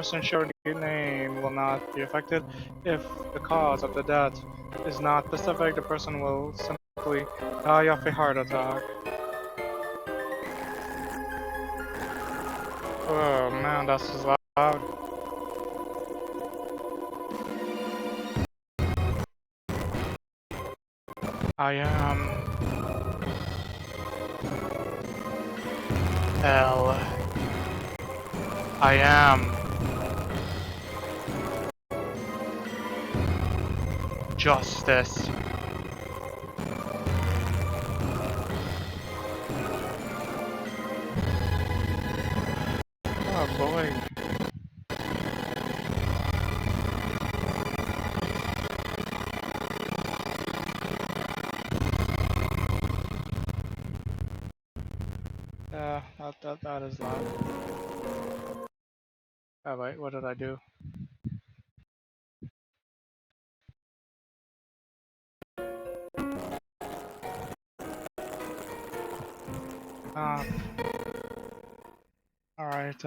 person sharing the name will not be affected. If the cause of the death is not specific, the person will simply die of a heart attack. Oh man, that's just loud. I am L. I am justice. Oh boy. Yeah, that is loud. Oh wait, what did I do? Ah, alright,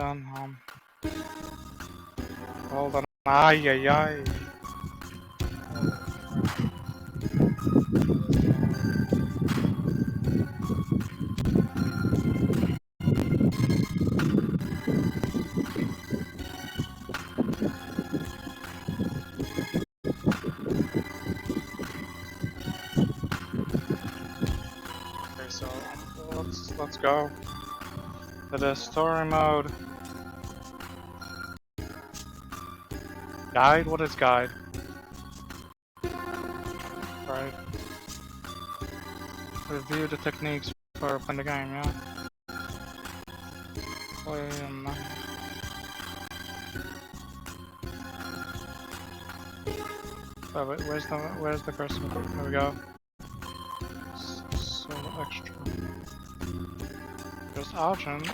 hold on. Ay, ay, ay. Okay, so let's go to the story mode. Guide? What is guide? Right. Review the techniques for playing the game, yeah. Oh wait, where's the cursor? There we go. So extra. There's options.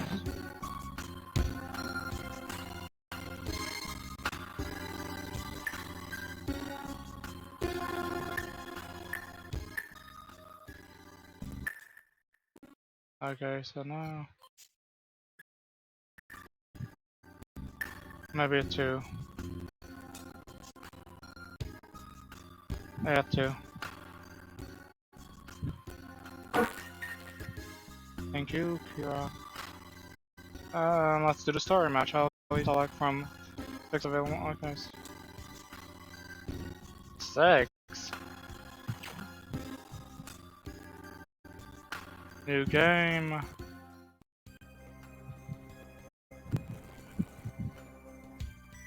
Okay, so now maybe a 2. Yeah, 2. Thank you, Kira. Let's do the story match. I'll select from 6 available. Okay. 6. New game.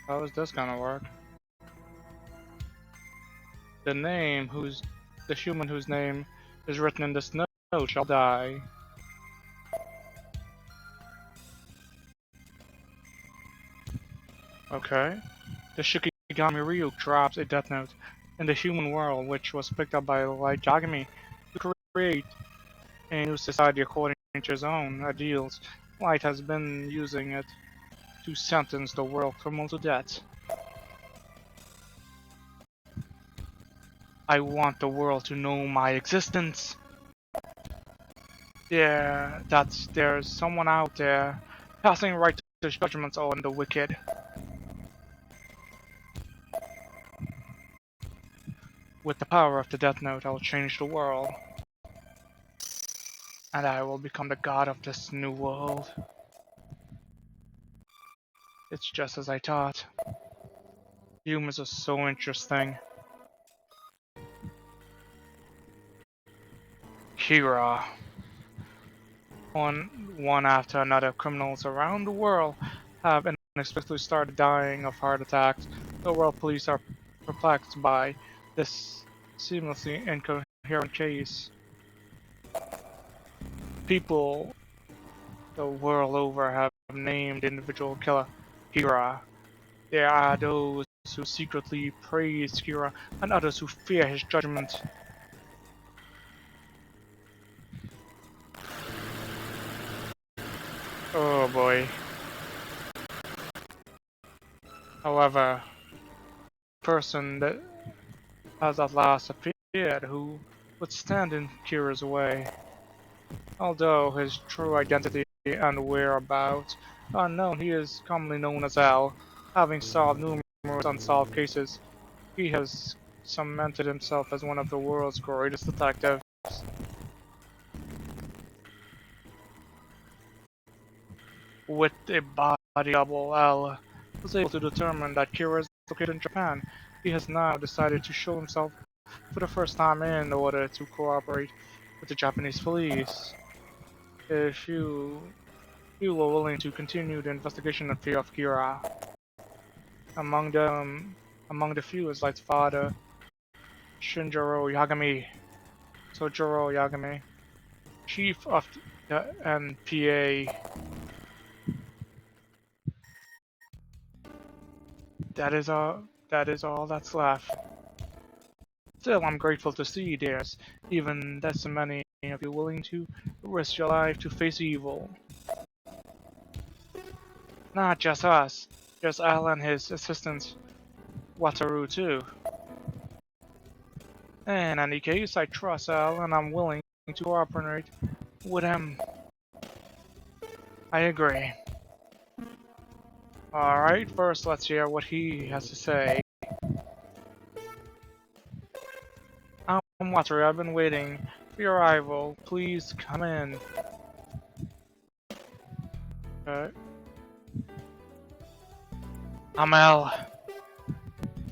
How is this gonna work? The human whose name is written in this note shall die. Okay. The Shikigami Ryuk drops a death note in the human world, which was picked up by Light Yagami to create a new society according to his own ideals. Light has been using it to sentence the world criminal to death. I want the world to know my existence. Yeah, there's someone out there passing righteous judgments on the wicked. With the power of the Death Note, I will change the world. And I will become the god of this new world. It's just as I thought. Humans are so interesting. Kira. One after another, criminals around the world have unexpectedly started dying of heart attacks. The world police are perplexed by this seamlessly incoherent case. People the world over have named the individual killer Kira. There are those who secretly praise Kira and others who fear his judgment. Oh boy. However, the person that has at last appeared who would stand in Kira's way. Although his true identity and whereabouts are unknown, he is commonly known as Al, Having solved numerous unsolved cases, he has cemented himself as one of the world's greatest detectives. With a body double, L was able to determine that Kira is located in Japan. He has now decided to show himself for the first time in order to cooperate with the Japanese police. If you were willing to continue the investigation in fear of Kira, among them, among the few is like father Shinjiro Yagami, Sojiro Yagami, chief of the NPA. That is all. That is all that's left. Still, I'm grateful to see there's even that so many of you willing to risk your life to face evil. Not just us, there's Al and his assistant, Wataru, too. In any case, I trust Al and I'm willing to cooperate with him. I agree. Alright, first let's hear what he has to say. Wataru, I've been waiting for your arrival. Please come in. Okay. I'm Al,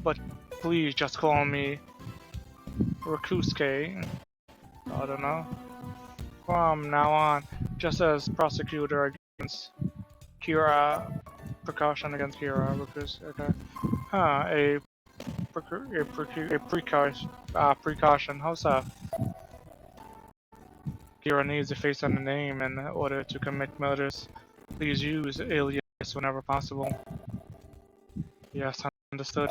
but please just call me Rakusuke. I don't know. From now on, just as prosecutor against Kira, precaution against Kira, Rakusuke. Okay. Huh, precaution. How's that? Kira needs a face and a name in order to commit murders. Please use alias whenever possible. Yes, understood.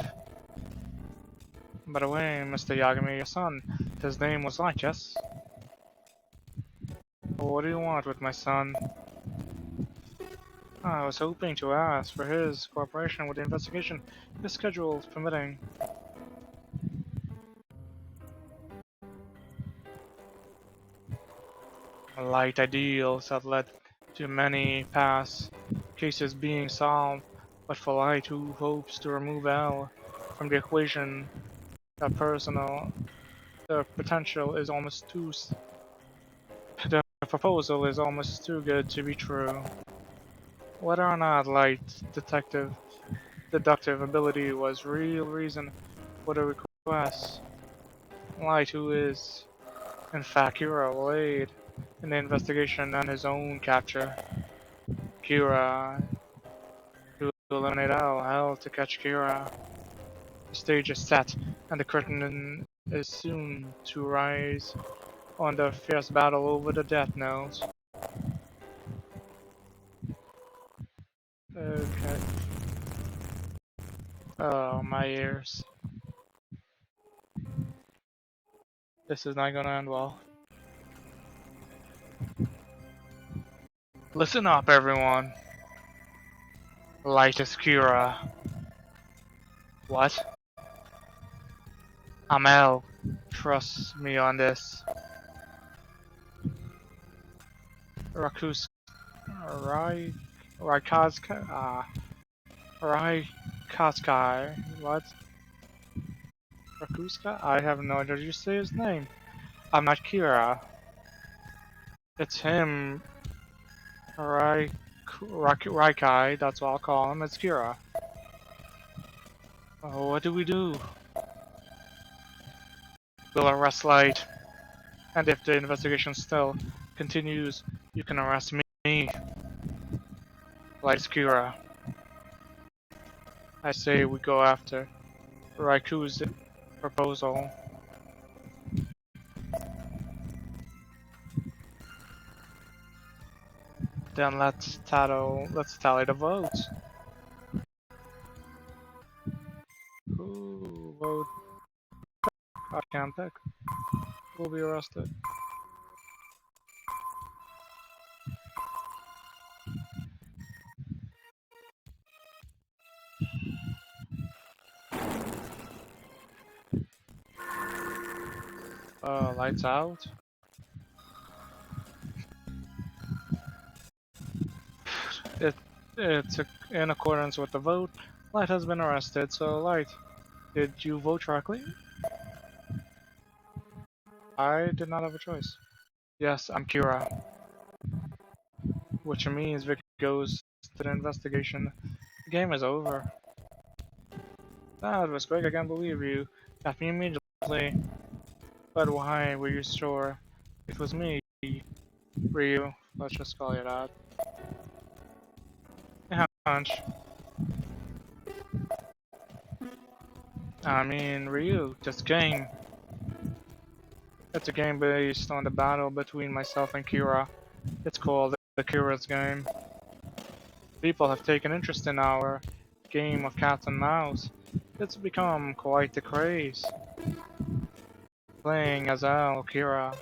By the way, Mr. Yagami, your son, his name was Light, yes? What do you want with my son? I was hoping to ask for his cooperation with the investigation, his schedule permitting. Light ideals have led to many past cases being solved, but for Light, who hopes to remove L from the equation, the potential is almost too. The proposal is almost too good to be true. Whether or not Light's deductive ability was real reason for the request, Light, who is in fact Kira, will aid in the investigation and his own capture. Kira to eliminate L, L to catch Kira. The stage is set, and the curtain is soon to rise on the fierce battle over the Death Note. Okay. Oh, my ears. This is not gonna end well. Listen up, everyone. Light is Kira. What? I'm L. Trust me on this. Rakus... Raikazkai... Raikazkai... What? Rakuska? I have no idea. Did you say his name? I'm not Kira. It's him. Raikai, that's what I'll call him. It's Kira. Oh, what do we do? We'll arrest Light. And if the investigation still continues, you can arrest me. Light's Kira. I say we go after Raiku's proposal. Then let's tally the votes. Who vote? I can't pick. Who will be arrested? Lights out. It's in accordance with the vote. Light has been arrested, so Light, did you vote correctly? I did not have a choice. Yes, I'm Kira, which means Vic goes to the investigation. The game is over. That was quick, I can't believe you. Got me immediately. But why were you sure? It was me, Ryu. Let's just call you that. A hunch. I mean, Ryu, just a game. It's a game based on the battle between myself and Kira. It's called the Kira's game. People have taken interest in our game of cat and mouse. It's become quite the craze. Playing as Al Kira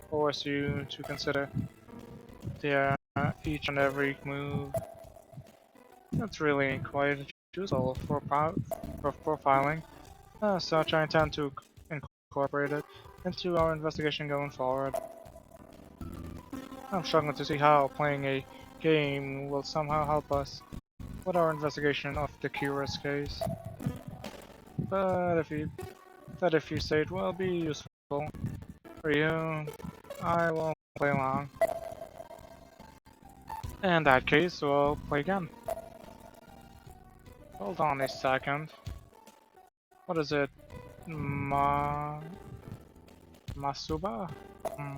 forces you to consider their each and every move. That's really quite useful for profiling. As such, I intend to incorporate it into our investigation going forward. I'm struggling to see how playing a game will somehow help us with our investigation of the Kira's case. But if you say it will be useful for you, I will play along. In that case, we'll play again. Hold on a second. What is it? Masuba? Hmm.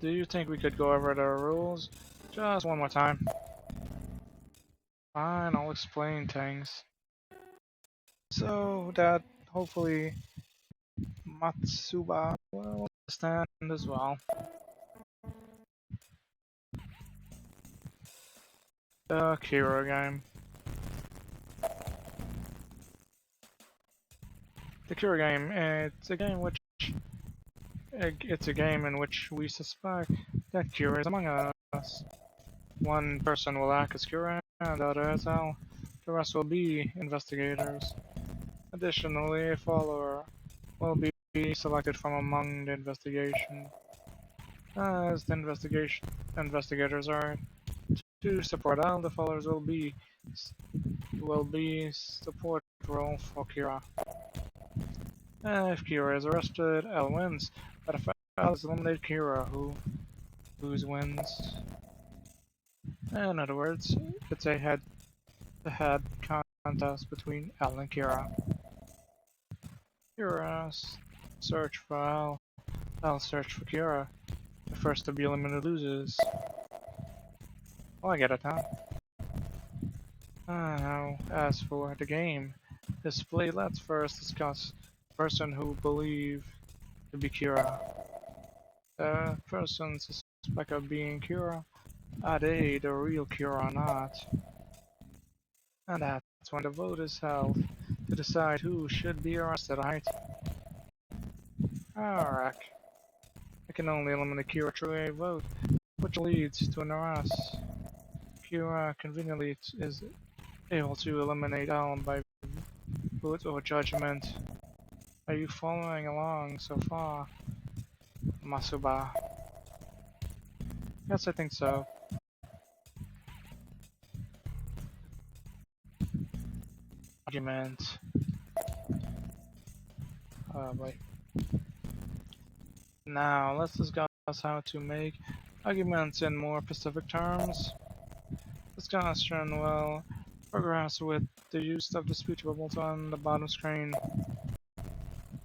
Do you think we could go over the rules just one more time? Fine, I'll explain things. So that hopefully Matsuba will understand as well. The Kira game. The Kira game, it's a game in which we suspect that Kira is among us. One person will act as Kira and the other as Al. The rest will be investigators. Additionally, a follower will be selected from among the investigation. As the investigators are to support Al, the followers will be support role for Kira. If Kira is arrested, Al wins. But if Al is eliminated, Kira who's wins. In other words, it's a head-to-head contest between Al and Kira. Kira search for Al. Al search for Kira. The first to be eliminated loses. Well, I get it now. Now, as for the game display, let's first discuss the person who believe to be Kira. The person suspected of being Kira, are they the real Kira or not? And that's when the vote is held to decide who should be arrested, right? Alright. I can only eliminate Kira through a vote, which leads to an arrest. Kira conveniently is able to eliminate Alan by vote or judgment. Are you following along so far, Masuba? Yes, I think so. Argument. Wait. Now, let's discuss how to make arguments in more specific terms. Discussion will progress with the use of the speech bubbles on the bottom screen.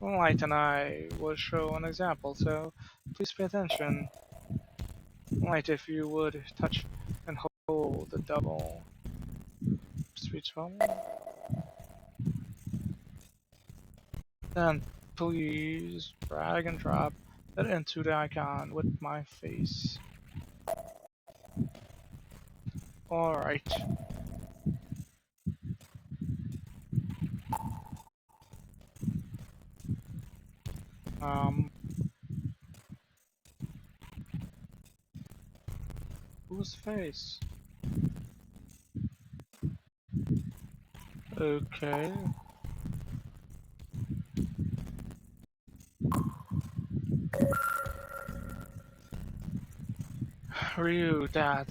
Light and I will show an example, so please pay attention. Light, if you would touch and hold the double speech bubble. Then please drag and drop it into the icon with my face. Alright. Whose face? Okay. Ryu, Dad,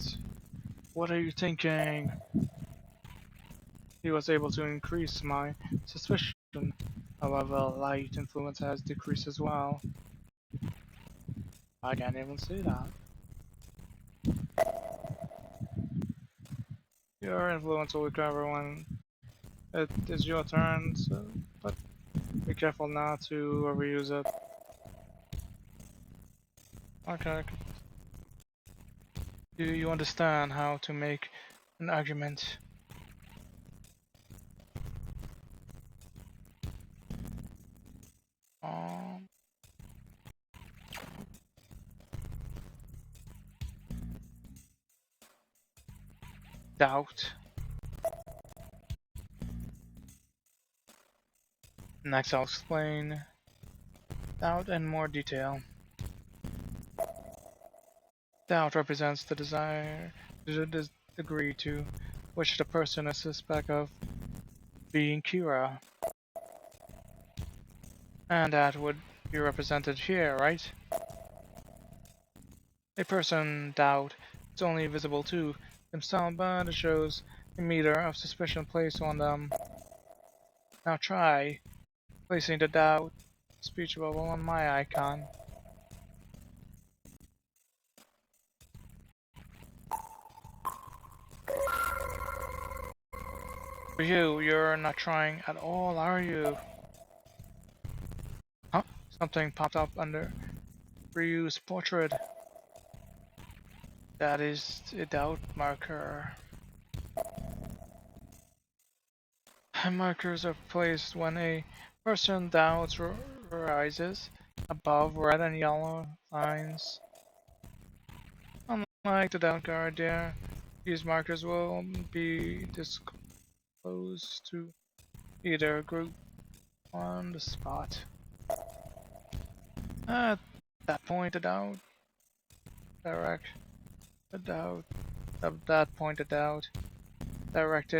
what are you thinking? he was able to increase my suspicion. However, light influence has decreased as well. I can't even see that. Your influence will recover when it is your turn, but be careful not to overuse it. Okay. Do you understand how to make an argument? Um, doubt. Next, I'll explain doubt in more detail. Doubt represents the desire, the degree to which the person is suspect of being Kira. And that would be represented here, right? A person doubt is only visible to themselves, but it shows a meter of suspicion placed on them. Now try placing the doubt speech bubble on my icon. For you, you're not trying at all, are you? Huh? Something popped up under Ryu's portrait. That is a doubt marker. Markers are placed when a person doubts rises above red and yellow lines. Unlike the doubt guard there, these markers will be disclosed to either group on the spot. At that point, the doubt directed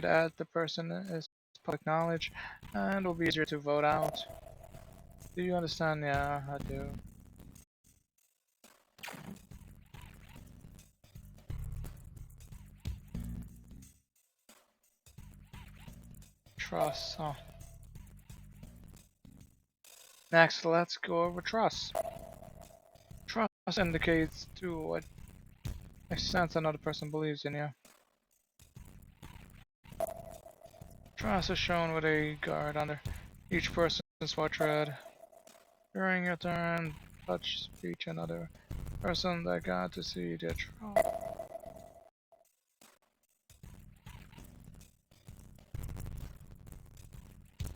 at the person is public knowledge and will be easier to vote out. Do you understand? Yeah, I do. Trust, huh? Next, let's go over trust. Trust indicates to what extent another person believes in you. Trust is shown with a guard under each person's portrait. During your turn, touch speech another person that got to see their trust.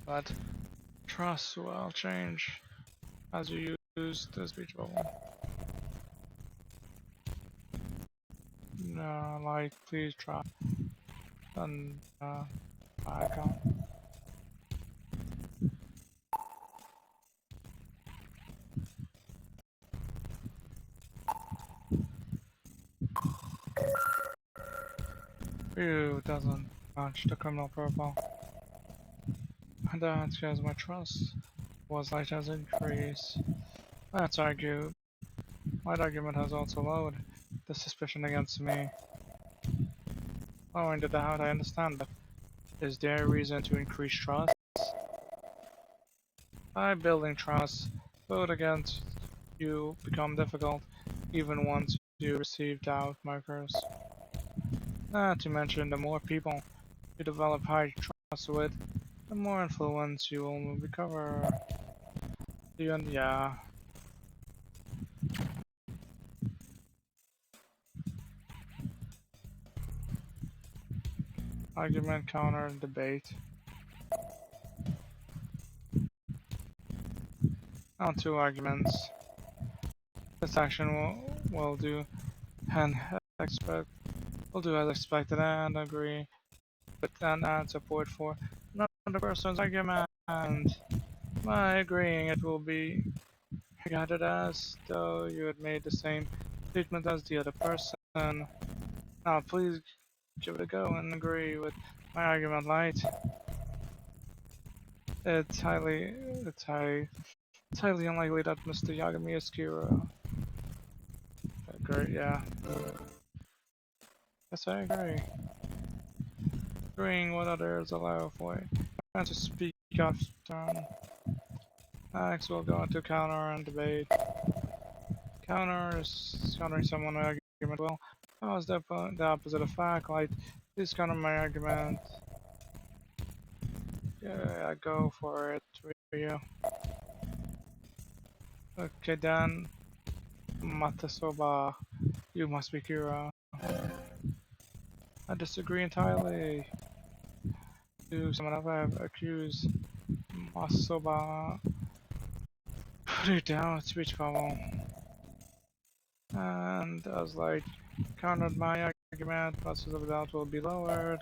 But trust will change as you use the speech bubble. No, like, please try. And, icon. Ew, doesn't match the criminal profile. And that shows my trust was light has increased. Let's argue. My argument has also lowered the suspicion against me. Lowering the doubt, I understand, but is there a reason to increase trust? By building trust, vote against you become difficult, even once you receive doubt markers. Not to mention, the more people you develop high trust with, the more influence you will recover. Yeah. Argument, counter, debate. Now two arguments. This action will do and will do as expected and agree with and add support for another person's argument. By agreeing, it will be regarded as though you had made the same statement as the other person. Now please give it a go and agree with my argument, light. It's highly unlikely that Mr. Yagami is Kira. Great, yeah. Yes, I agree. Agreeing what others allow for. And to speak up turn. Next we'll go into counter and debate. Counter is countering someone argument. Well, how is the opposite of fact? Like, please counter my argument. Yeah, go for it, Ryu. Okay then, Matasoba, you must be Kira. I disagree entirely. To someone else I have accused Masoba. Put it down, speech bubble. And I was like, countered my argument, process of doubt will be lowered.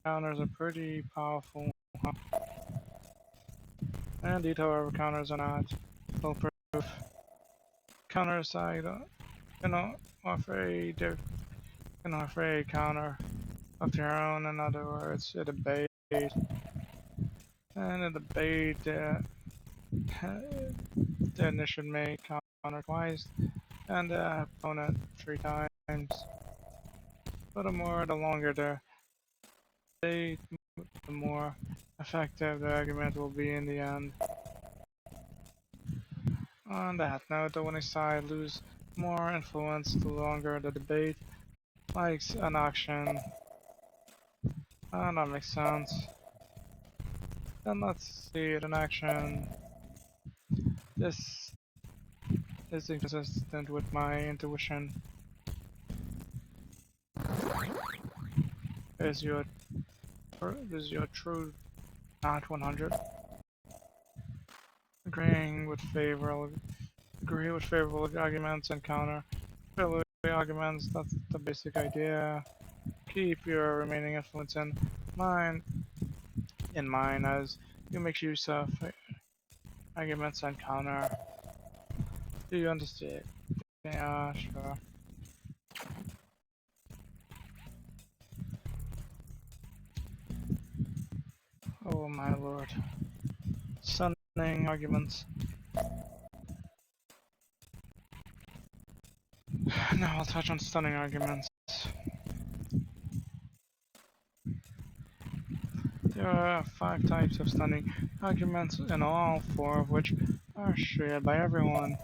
Counters are pretty powerful. Indeed, however, counters are not foolproof. Counters, I don't, offer a counter of your own. In other words, a debate. And a debate, the initiate may counter twice, and the opponent 3 times. Furthermore, the longer the debate, the more effective the argument will be in the end. On that note, the winning side lose more influence the longer the debate likes an action. That makes sense. Then let's see it in action. This is inconsistent with my intuition. Is your true not 100? Agree with favorable arguments and counter favorable arguments. That's the basic idea. Keep your remaining influence in mind as you make use of arguments and counter. Do you understand? Yeah, sure. Oh my lord. Stunning arguments. Now I'll touch on stunning arguments. There are 5 types of stunning arguments, and all 4 of which are shared by everyone.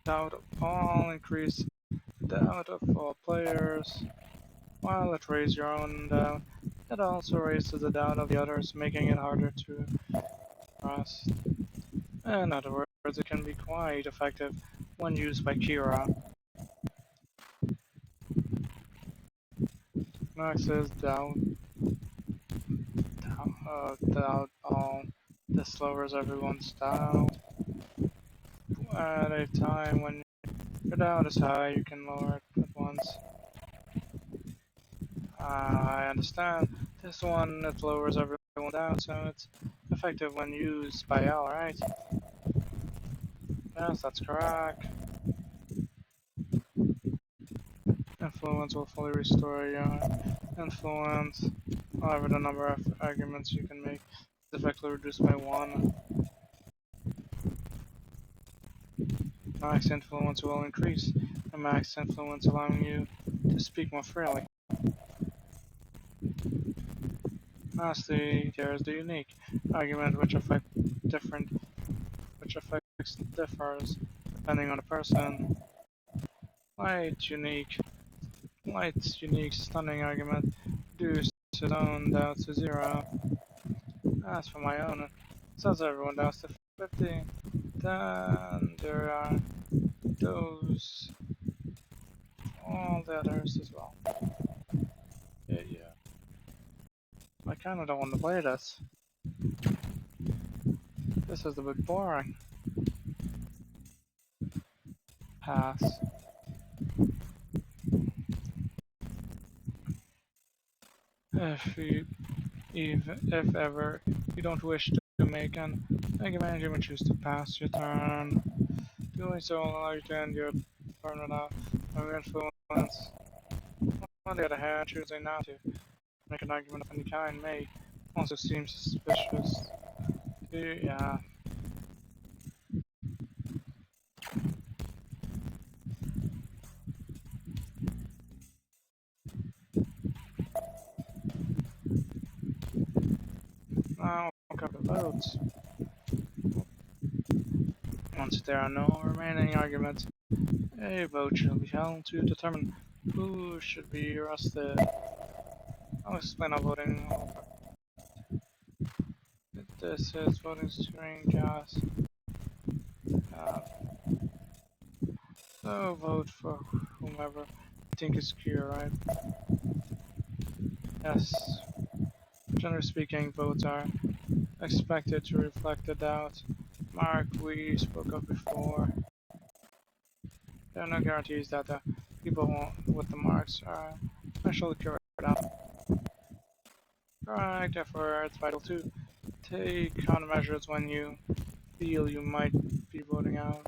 Doubt of all increase doubt of all players. While it raises your own doubt, it also raises the doubt of the others, making it harder to trust. In other words, it can be quite effective when used by Kira. Next is doubt. Doubt all. This lowers everyone's doubt. At a time when your doubt is high, you can lower it at once. I understand. This one, it lowers everyone's doubt, so it's effective when used by all, right? Yes, that's correct. Influence will fully restore your influence. However, the number of arguments you can make is effectively reduced by 1. Max influence will increase, and max influence allowing you to speak more freely. Lastly, there is the unique argument, which differs depending on the person. Light's unique stunning argument reduces his own doubts to 0. As for my own, it says everyone doubts to 50. Then there are those, all the others as well. Yeah. I kinda don't want to play this. This is a bit boring. Pass. If ever you don't wish to make an argument, you may choose to pass your turn. Doing so will allow you to end your turn without influence. On the other hand, choosing not to make an argument of any kind may also seem suspicious. Yeah. votes. Once there are no remaining arguments, a vote shall be held to determine who should be arrested. I'll explain how voting. This is voting string gas. So vote for whomever you think is cure, right? Yes. Generally speaking, votes are expected to reflect the doubt mark we spoke of before. There are no guarantees that the people with the marks are actually cured out. Right, therefore it's vital to take countermeasures when you feel you might be voting out.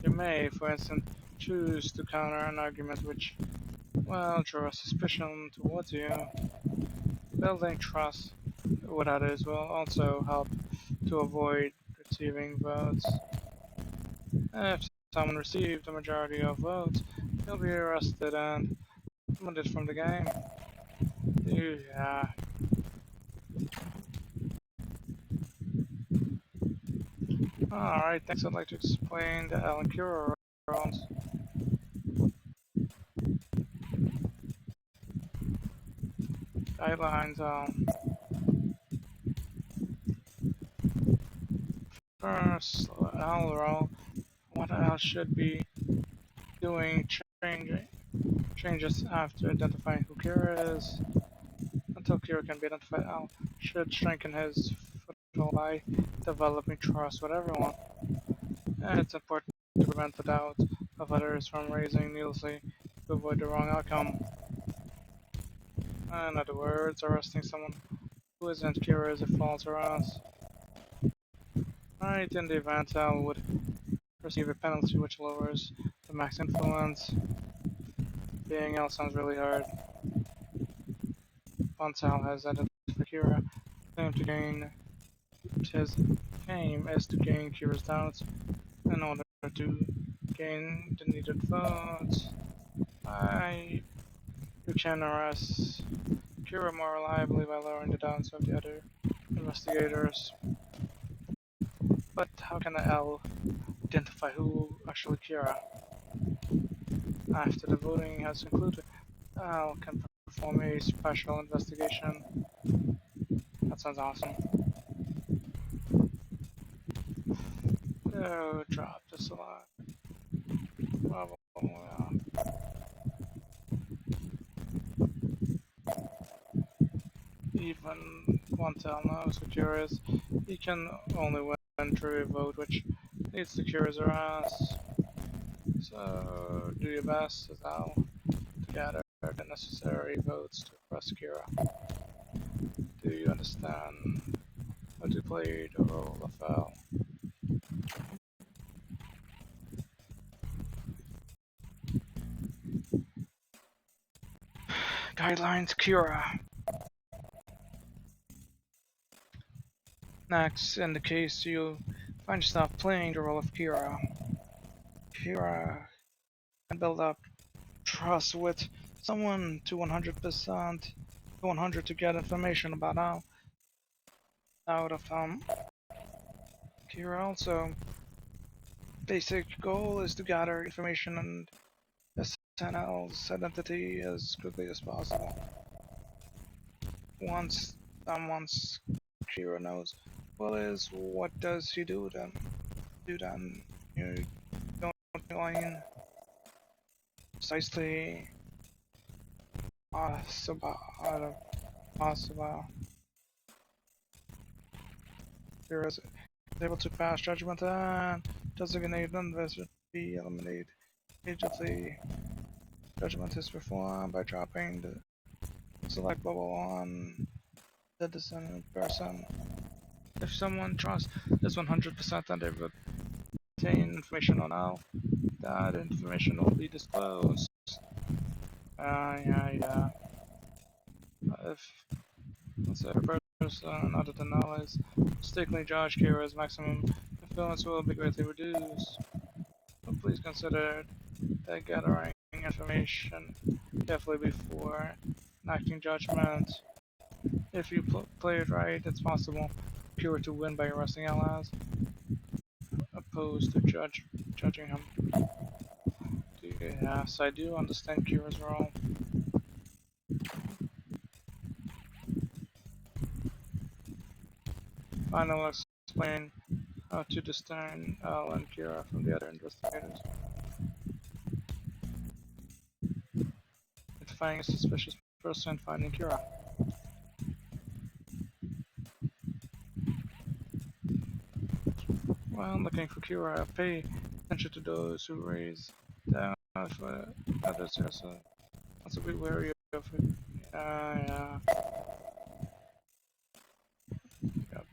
You may, for instance, choose to counter an argument which, well, draws suspicion towards you. Building trust with others will also help to avoid receiving votes. If someone received a majority of votes, he'll be arrested and suspended from the game. Yeah. Alright, next I'd like to explain the Alan Cure rules. Guidelines, first, Al what Al should be doing changes after identifying who Kira is. Until Kira can be identified, Al should strengthen his foothold by developing trust with everyone. And it's important to prevent the doubt of others from raising needlessly to avoid the wrong outcome. In other words, arresting someone who isn't Kira is a false arrest. Right, in the event Al would receive a penalty which lowers the max influence. Being Al sounds really hard. Once Al has identified Kira, his aim is to gain Kira's doubts in order to gain the needed votes. You can arrest Kira more reliably by lowering the doubts of the other investigators. But how can Al identify who actually Kira? After the voting has concluded, Al can perform a special investigation. That sounds awesome. Oh, drop this a lot. Well, even once Al knows who Kira is, he can only win through a vote which leads to Kira's arrest. So do your best as Al to gather the necessary votes to arrest Kira. Do you understand how to play the role of Al? Guidelines Kira. Next, in the case you find yourself playing the role of Kira, Kira can build up trust with someone to 100%, to 100 to get information about how out of Kira. Also, basic goal is to gather information and SNL's identity as quickly as possible. Once Kira knows what does he do then? You don't join precisely possible. Kira is able to pass judgment and designate numbers should be eliminated immediately. Judgment is performed by dropping the select bubble on the descendant person. If someone trusts is 100%, then they would obtain information on Al. That information will be disclosed. Yeah. If let's say a person other than Al is mistakenly judged, Kira's maximum influence will be greatly reduced. So please consider that gathering information carefully before enacting judgment. If you play it right, it's possible Kira to win by arresting allies, opposed to judging him. Yes, I do understand Kira's role. Final explain how to discern Al and Kira from the other investigators. Identifying a suspicious person, finding Kira. While looking for Kira, pay attention to those who raise down for others. So also be wary of it. Yeah. Yep.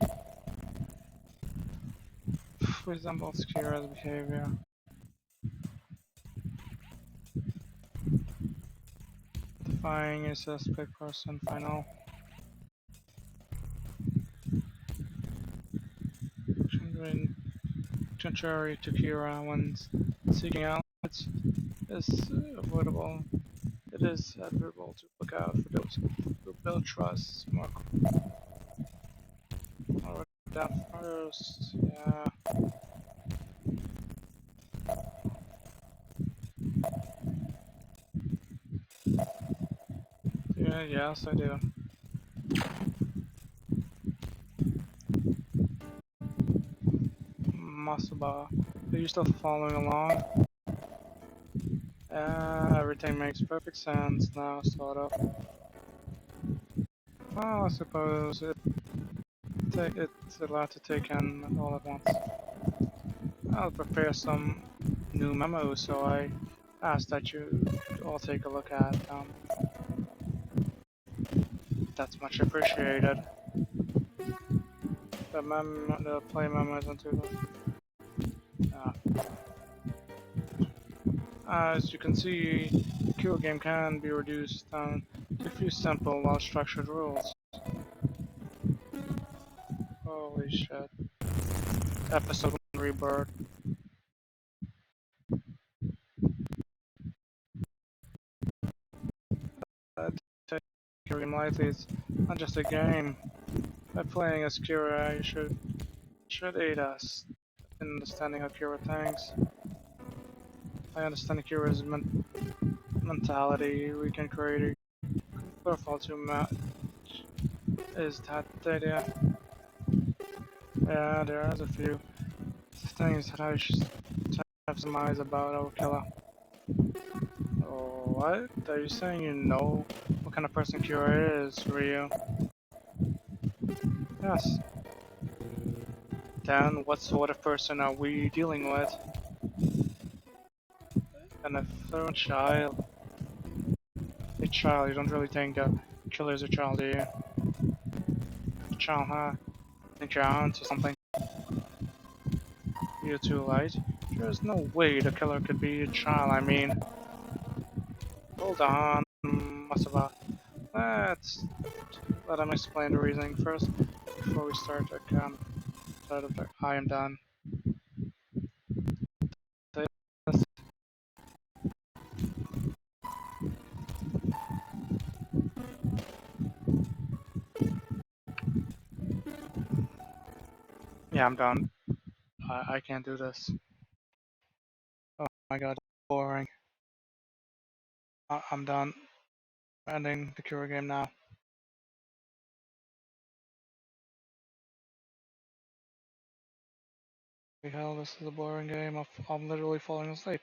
Resembles Kira's behavior. Identifying a suspect person, final. Contrary to Kira, when seeking out is avoidable. It is admirable to look out for those who build trust more down first. Yeah. Yeah, yes, I do. Masaba, are you still following along? Everything makes perfect sense now, sort of. Well, I suppose it's allowed to take in all at once. I'll prepare some new memos, so I ask that you all take a look at them. That's much appreciated. The play memos into as you can see, Cure game can be reduced down to a few simple, well-structured rules. Holy shit. Episode 1 Rebirth. Take Cure game lightly, it's not just a game. By playing as Kira, you should aid us in understanding how Kira thinks. By understanding Kira's mentality, we can create a profile to match. Is that the idea? Yeah, there's a few things that I should have some eyes about our killer. Oh, what? Are you saying you know what kind of person Kira is, Ryu? Yes. Then what sort of person are we dealing with? An affluent child? A child, you don't really think a killer is a child, do you? A child, huh? Think you're onto something. You're too light. There's no way the killer could be a child, I mean. Hold on, Masaba. Let's let him explain the reasoning first before we start the start of the I am done. This- Yeah, I'm done. I can't do this. Oh my god, boring. I'm done. Ending the Cure game now. Hell, this is a boring game. I'm literally falling asleep.